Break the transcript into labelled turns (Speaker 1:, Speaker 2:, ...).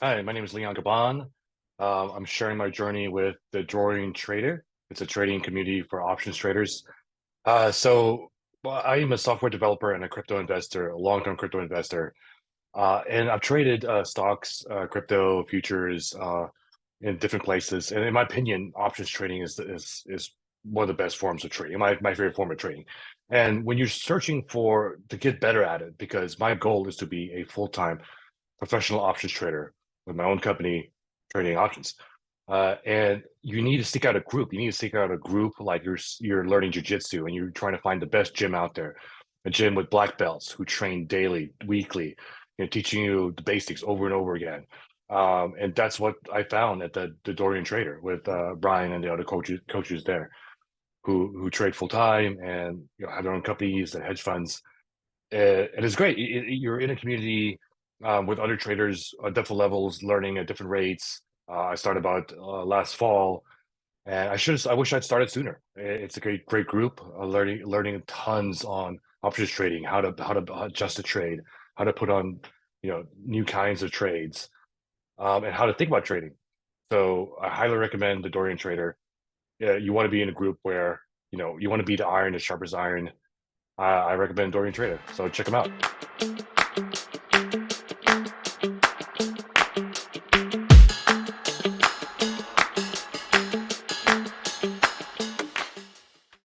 Speaker 1: Hi, my name is Leon Gabon. I'm sharing my journey with the Dorian Trader. It's a trading community for options traders. I am a software developer and a crypto investor, a long-term crypto investor. And I've traded stocks, crypto, futures in different places. And in my opinion, options trading is one of the best forms of trading, my favorite form of trading. And when you're searching to get better at it, because my goal is to be a full-time professional options trader with my own company trading options. And you need to seek out a group. You need to seek out a group like you're learning jujitsu and you're trying to find the best gym out there, a gym with black belts who train daily, weekly, teaching you the basics over and over again. And that's what I found at the Dorian Trader with Brian and the other coaches there who trade full time and have their own companies and hedge funds. And it's great. You're in a community with other traders at different levels, learning at different rates. I started about last fall, and I wish I'd started sooner. It's a great group. Learning tons on options trading, how to adjust a trade, how to put on new kinds of trades, and how to think about trading. So I highly recommend the Dorian Trader. You want to be in a group where you want to be the iron as sharp as iron. I recommend Dorian Trader. So check them out.